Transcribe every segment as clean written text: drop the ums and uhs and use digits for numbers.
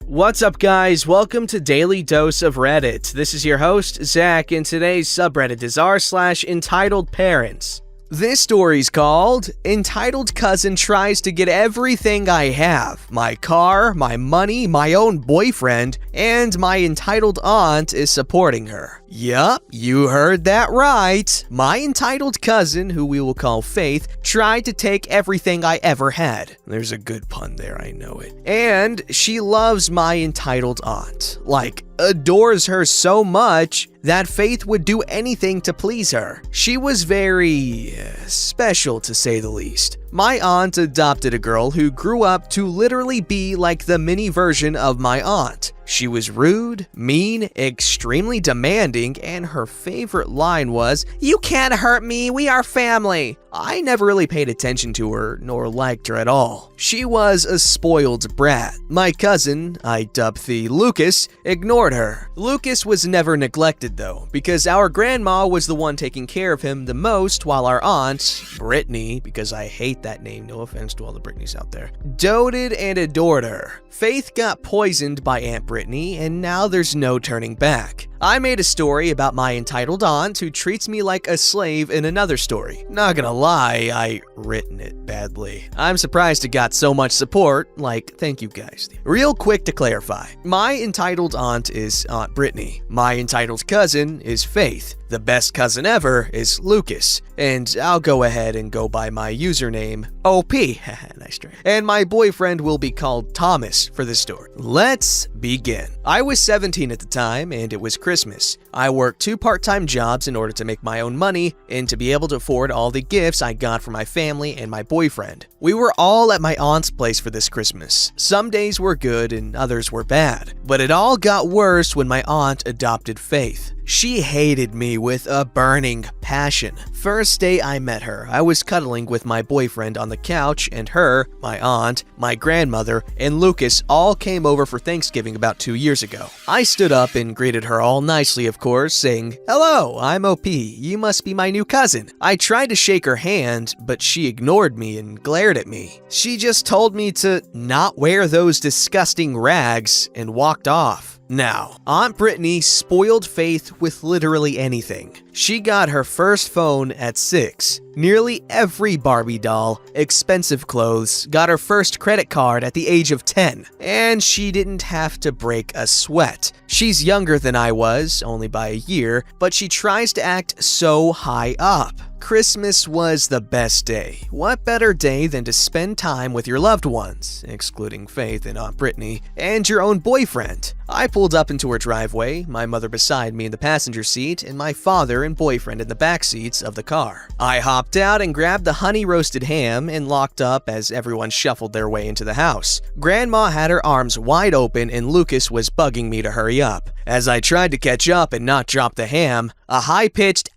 What's up, guys? Welcome to Daily Dose of Reddit. This is your host, Zach, and today's subreddit is r/EntitledParents. This story's called Entitled Cousin Tries to Get Everything I Have. My car, my money, my own boyfriend, and my entitled aunt is supporting her. Yup, you heard that right. My entitled cousin, who we will call Faith, tried to take everything I ever had. There's a good pun there, I know it. And she loves my entitled aunt. Like, adores her so much that Faith would do anything to please her. She was very special, to say the least. My aunt adopted a girl who grew up to literally be like the mini version of my aunt. She was rude, mean, extremely demanding, and her favorite line was, "You can't hurt me, we are family." I never really paid attention to her, nor liked her at all. She was a spoiled brat. My cousin, I dubbed the Lucas, ignored her. Lucas was never neglected though, because our grandma was the one taking care of him the most, while our aunt, Brittany, because I hate that name, no offense to all the Brittany's out there, doted and adored her. Faith got poisoned by Aunt Brittany, and now there's no turning back. I made a story about my entitled aunt who treats me like a slave in another story. Not gonna lie, I written it badly. I'm surprised it got so much support, like, thank you guys. Real quick to clarify, my entitled aunt is Aunt Brittany. My entitled cousin is Faith. The best cousin ever is Lucas. And I'll go ahead and go by my username, OP. Nice try. And my boyfriend will be called Thomas for this story. Let's begin. I was 17 at the time, and it was Christmas. I worked 2 part-time jobs in order to make my own money and to be able to afford all the gifts I got for my family and my boyfriend. We were all at my aunt's place for this Christmas. Some days were good and others were bad, but it all got worse when my aunt adopted Faith. She hated me with a burning passion. First day I met her, I was cuddling with my boyfriend on the couch, and her, my aunt, my grandmother, and Lucas all came over for Thanksgiving about 2 years ago. I stood up and greeted her all nicely, of course, saying, "Hello, I'm OP. You must be my new cousin." I tried to shake her hand, but she ignored me and glared at me. She just told me to not wear those disgusting rags and walked off. Now, Aunt Brittany spoiled Faith with literally anything. She got her first phone at 6, nearly every Barbie doll, expensive clothes, got her first credit card at the age of 10, and she didn't have to break a sweat. She's younger than I was, only by a year, but she tries to act so high up. Christmas was the best day. What better day than to spend time with your loved ones, excluding Faith and Aunt Brittany, and your own boyfriend? I pulled up into her driveway, my mother beside me in the passenger seat, and my father and boyfriend in the back seats of the car. I hopped out and grabbed the honey-roasted ham and locked up as everyone shuffled their way into the house. Grandma had her arms wide open and Lucas was bugging me to hurry up. As I tried to catch up and not drop the ham, a high-pitched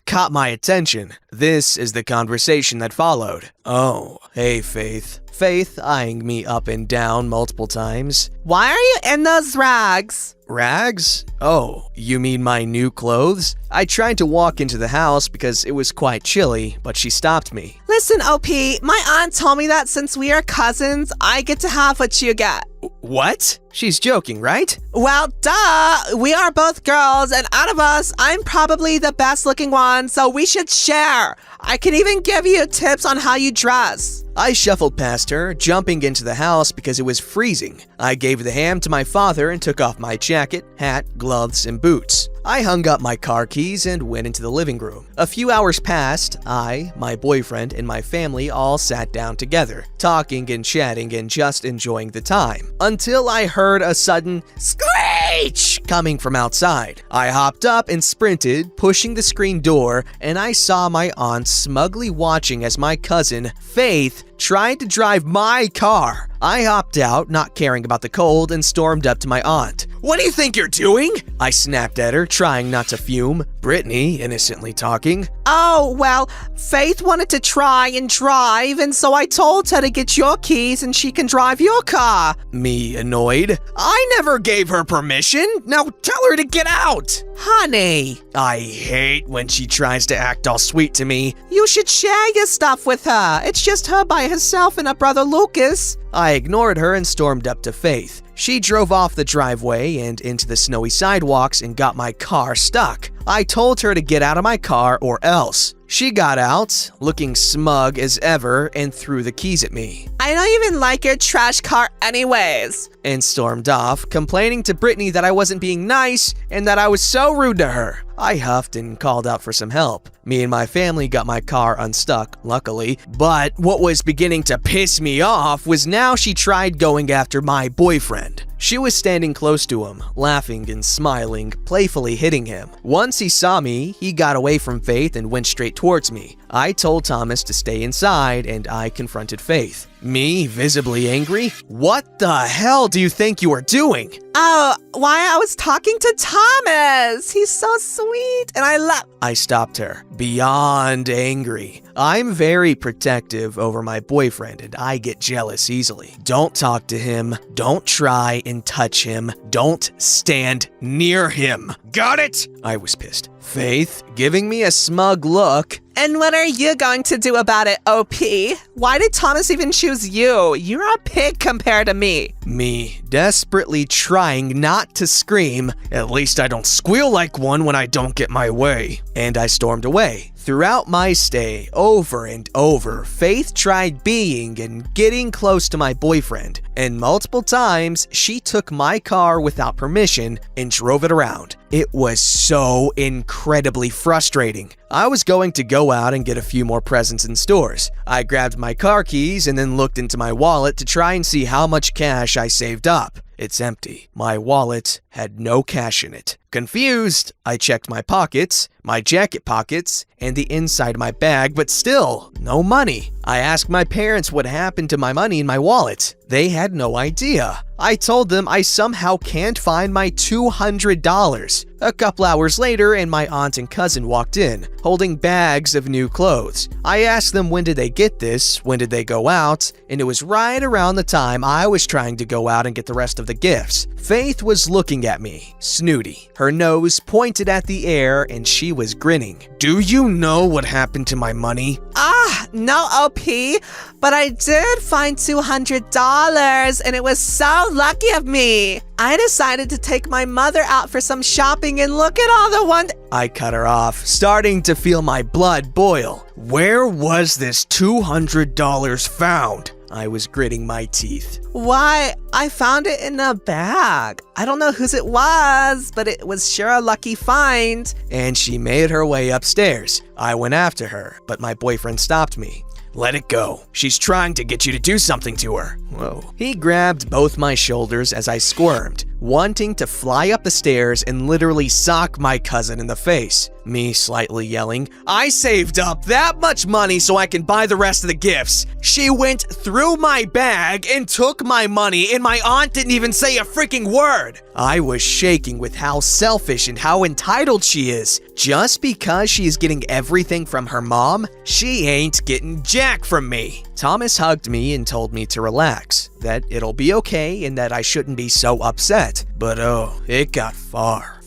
caught my attention. This is the conversation that followed. "Oh, hey, Faith." Faith eyeing me up and down multiple times. "Why are you in those rags?" Rags? Oh, you mean my new clothes? I tried to walk into the house because it was quite chilly, but she stopped me. "Listen, OP, my aunt told me that since we are cousins, I get to have what you get." What? She's joking, right? "Well, duh! We are both girls, and out of us, I'm probably the best looking one, so we should share. I can even give you tips on how you dress." I shuffled past her, jumping into the house because it was freezing. I gave the ham to my father and took off my jacket, hat, gloves, and boots. I hung up my car keys and went into the living room. A few hours passed. I, my boyfriend, and my family all sat down together, talking and chatting and just enjoying the time, until I heard a sudden screech coming from outside. I hopped up and sprinted, pushing the screen door, and I saw my aunt smugly watching as my cousin, Faith, tried to drive my car. I hopped out, not caring about the cold, and stormed up to my aunt. "What do you think you're doing?" I snapped at her, trying not to fume. Brittany, innocently talking. "Oh, well, Faith wanted to try and drive, and so I told her to get your keys and she can drive your car." Me, annoyed. "I never gave her permission. Now now! Tell her to get out! Honey, I hate when she tries to act all sweet to me. you should share your stuff with her. It's just her by herself and her brother Lucas. I ignored her and stormed up to Faith. She drove off the driveway and into the snowy sidewalks and got my car stuck. I told her to get out of my car or else. She got out, looking smug as ever, and threw the keys at me. I don't even like your trash car anyways. And stormed off, complaining to Brittany that I wasn't being nice and that I was so rude to her. I huffed and called out for some help. Me and my family got my car unstuck, luckily, but what was beginning to piss me off was now she tried going after my boyfriend. She was standing close to him, laughing and smiling, playfully hitting him. Once he saw me, he got away from Faith and went straight towards me. I told Thomas to stay inside and I confronted Faith. Me, visibly angry? What the hell do you think you are doing? Oh, why I was talking to Thomas. He's so sweet and I love. I stopped her, beyond angry. I'm very protective over my boyfriend and I get jealous easily. Don't talk to him, don't try and touch him, don't stand near him. Got it? I was pissed. Faith, giving me a smug look. And what are you going to do about it, OP? Why did Thomas even choose you? You're a pig compared to me. Me, desperately trying not to scream. At least I don't squeal like one when I don't get my way. And I stormed away. Throughout my stay, over and over, Faith tried being and getting close to my boyfriend, and multiple times she took my car without permission and drove it around. It was so incredibly frustrating. I was going to go out and get a few more presents in stores. I grabbed my car keys and then looked into my wallet to try and see how much cash I saved up. It's empty. My wallet had no cash in it. Confused, I checked my pockets, my jacket pockets, and the inside of my bag, but still, no money. I asked my parents what happened to my money in my wallet. They had no idea. I told them I somehow can't find my $200. A couple hours later, and my aunt and cousin walked in, holding bags of new clothes. I asked them when did they get this, when did they go out, and it was right around the time I was trying to go out and get the rest of the gifts. Faith was looking at me, snooty. Her nose pointed at the air and she was grinning. Do you know what happened to my money? No, OP, but I did find $200 and it was so lucky of me. I decided to take my mother out for some shopping and look at all the I cut her off, starting to feel my blood boil. Where was this $200 found? I was gritting my teeth. Why, I found it in a bag. I don't know whose it was, but it was sure a lucky find. And she made her way upstairs. I went after her, but my boyfriend stopped me. Let it go. She's trying to get you to do something to her. Whoa. He grabbed both my shoulders as I squirmed, wanting to fly up the stairs and literally sock my cousin in the face. Me slightly yelling, I saved up that much money so I can buy the rest of the gifts. She went through my bag and took my money and my aunt didn't even say a freaking word. I was shaking with how selfish and how entitled she is. Just because she is getting everything from her mom, she ain't getting jack from me. Thomas hugged me and told me to relax, that it'll be okay and that I shouldn't be so upset. But oh, it got far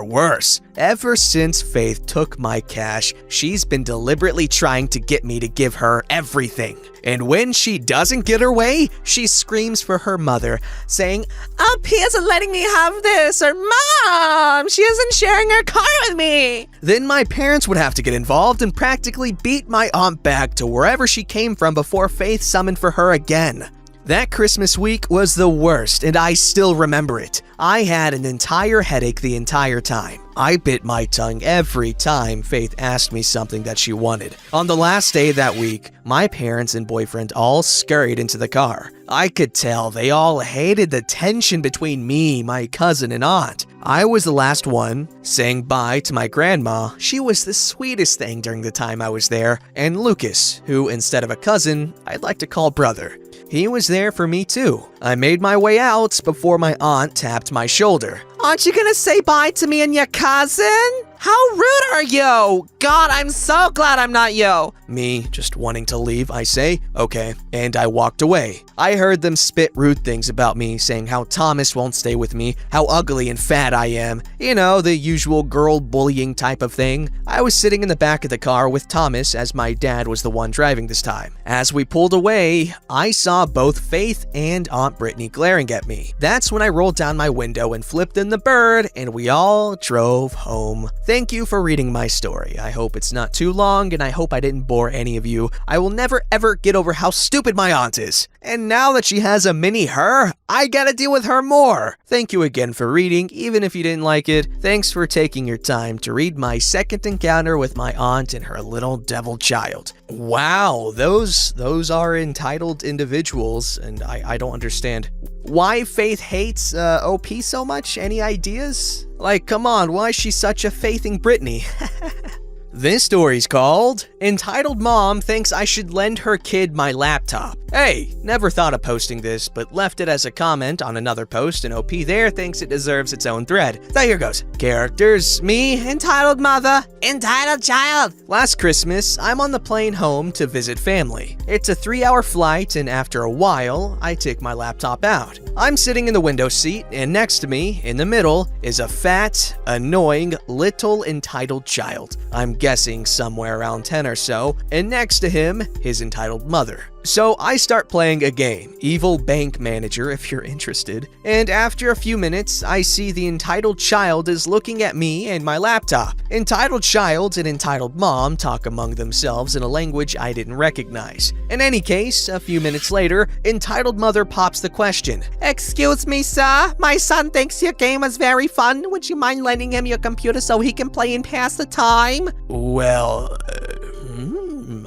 worse. Ever since Faith took my cash, she's been deliberately trying to get me to give her everything. And when she doesn't get her way, she screams for her mother, saying, OP isn't letting me have this, or Mom, she isn't sharing her car with me. Then my parents would have to get involved and practically beat my aunt back to wherever she came from before Faith summoned for her again. That Christmas week was the worst, and I still remember it. I had an entire headache the entire time. I bit my tongue every time Faith asked me something that she wanted. On the last day that week, my parents and boyfriend all scurried into the car. I could tell they all hated the tension between me, my cousin, and aunt. I was the last one, saying bye to my grandma. She was the sweetest thing during the time I was there, and Lucas, who instead of a cousin, I'd like to call brother. He was there for me too. I made my way out before my aunt tapped my shoulder. Aren't you gonna say bye to me and your cousin? How rude are you? God, I'm so glad I'm not you. Me just wanting to leave, I say, okay, and I walked away. I heard them spit rude things about me, saying how Thomas won't stay with me, how ugly and fat I am. You know, the usual girl bullying type of thing. I was sitting in the back of the car with Thomas as my dad was the one driving this time. As we pulled away, I saw both Faith and Aunt Brittany glaring at me. That's when I rolled down my window and flipped in the bird, and we all drove home. Thank you for reading my story. I hope it's not too long, and I hope I didn't bore any of you. I will never ever get over how stupid my aunt is. And now that she has a mini her, I gotta deal with her more. Thank you again for reading, even if you didn't like it. Thanks for taking your time to read my second encounter with my aunt and her little devil child. Wow, those are entitled individuals, and I don't understand why Faith hates OP so much. Any ideas? Like, come on, why is she such a faithing Brittany? This story's called Entitled Mom Thinks I Should Lend Her Kid My Laptop. Hey, never thought of posting this, but left it as a comment on another post, and OP there thinks it deserves its own thread. So here goes. Characters, me, entitled mother, entitled child. Last Christmas, I'm on the plane home to visit family. It's a 3-hour flight, and after a while, I take my laptop out. I'm sitting in the window seat, and next to me, in the middle, is a fat, annoying, little entitled child. I'm guessing somewhere around 10 or so, and next to him, his entitled mother. So I start playing a game, Evil Bank Manager if you're interested, and after a few minutes, I see the entitled child is looking at me and my laptop. Entitled child and entitled mom talk among themselves in a language I didn't recognize. In any case, a few minutes later, entitled mother pops the question. Excuse me, sir. My son thinks your game is very fun. Would you mind lending him your computer so he can play and pass the time? Well,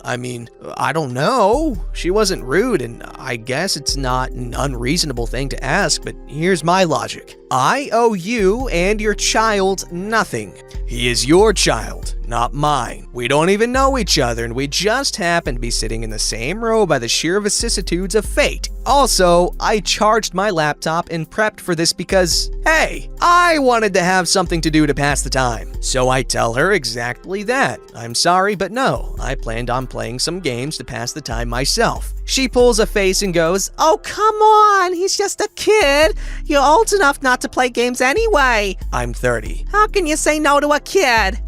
I mean, I don't know. She wasn't rude, and I guess it's not an unreasonable thing to ask, but here's my logic. I owe you and your child nothing. He is your child, not mine. We don't even know each other, and we just happen to be sitting in the same row by the sheer vicissitudes of fate. Also, I charged my laptop and prepped for this because, hey, I wanted to have something to do to pass the time. So I tell her exactly that. I'm sorry, but no, I planned on playing some games to pass the time myself. She pulls a face and goes, "Oh, come on, he's just a kid. You're old enough not to play games anyway." I'm 30. How can you say no to a kid?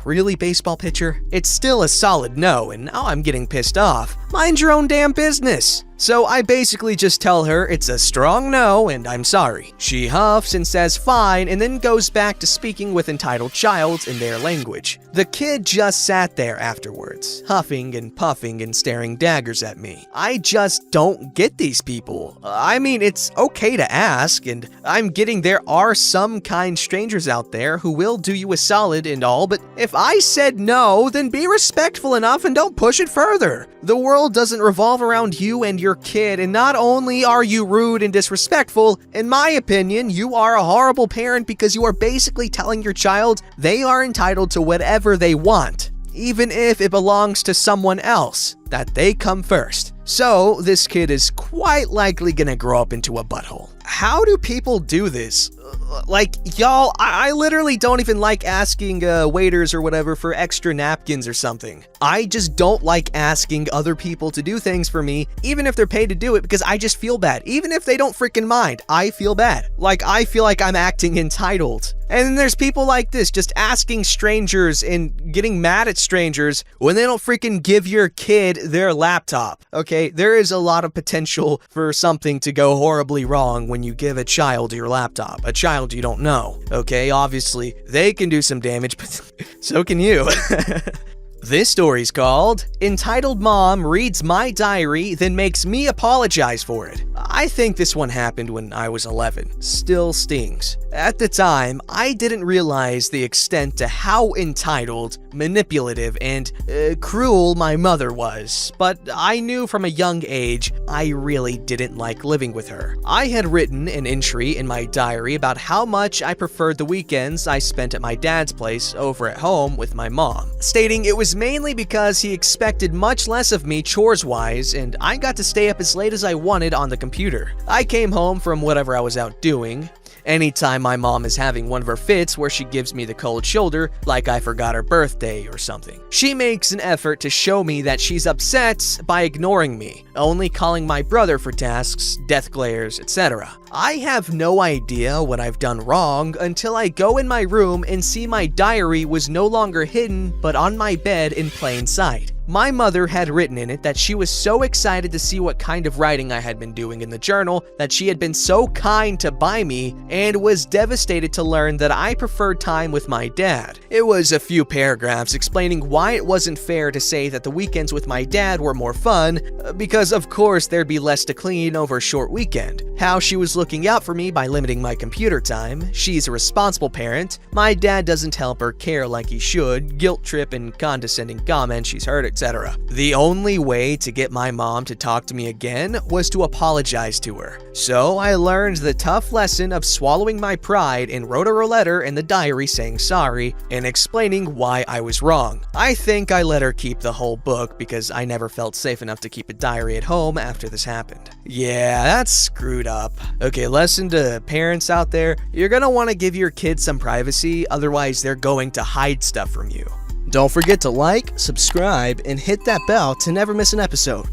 Really, baseball pitcher? It's still a solid no, and now I'm getting pissed off. Mind your own damn business. So I basically just tell her it's a strong no and I'm sorry. She huffs and says fine and then goes back to speaking with entitled child in their language. The kid just sat there afterwards, huffing and puffing and staring daggers at me. I just don't get these people. I mean, it's okay to ask, and I'm getting there are some kind strangers out there who will do you a solid and all, but if I said no, then be respectful enough and don't push it further. The world doesn't revolve around you and your kid, and not only are you rude and disrespectful, in my opinion, you are a horrible parent because you are basically telling your child they are entitled to whatever they want, even if it belongs to someone else, that they come first. So this kid is quite likely gonna grow up into a butthole. How do people do this? Like, y'all, I literally don't even like asking waiters or whatever for extra napkins or something. I just don't like asking other people to do things for me, even if they're paid to do it, because I just feel bad. Even if they don't freaking mind, I feel bad. Like, I feel like I'm acting entitled. And then there's people like this, just asking strangers and getting mad at strangers when they don't freaking give your kid their laptop. Okay, there is a lot of potential for something to go horribly wrong when you give a child your laptop. A child you don't know. Okay, obviously, they can do some damage, but so can you. This story's called Entitled Mom Reads My Diary, Then Makes Me Apologize for It. I think this one happened when I was 11. Still stings. At the time, I didn't realize the extent to how entitled, manipulative, and cruel my mother was, but I knew from a young age I really didn't like living with her. I had written an entry in my diary about how much I preferred the weekends I spent at my dad's place over at home with my mom, stating it was mainly because he expected much less of me chores-wise, and I got to stay up as late as I wanted on the computer. I came home from whatever I was out doing, Anytime my mom is having one of her fits where she gives me the cold shoulder, like I forgot her birthday or something, she makes an effort to show me that she's upset by ignoring me, only calling my brother for tasks, death glares, etc. I have no idea what I've done wrong until I go in my room and see my diary was no longer hidden but on my bed in plain sight. My mother had written in it that she was so excited to see what kind of writing I had been doing in the journal that she had been so kind to buy me and was devastated to learn that I preferred time with my dad. It was a few paragraphs explaining why it wasn't fair to say that the weekends with my dad were more fun, because of course there'd be less to clean over a short weekend. How she was looking out for me by limiting my computer time, she's a responsible parent, my dad doesn't help her care like he should, guilt trip and condescending comments she's heard, etc. The only way to get my mom to talk to me again was to apologize to her. So I learned the tough lesson of swallowing my pride and wrote her a letter in the diary saying sorry and explaining why I was wrong. I think I let her keep the whole book because I never felt safe enough to keep a diary at home after this happened. Yeah, that's screwed up. Okay, lesson to parents out there, you're gonna want to give your kids some privacy, otherwise they're going to hide stuff from you. Don't forget to like, subscribe, and hit that bell to never miss an episode.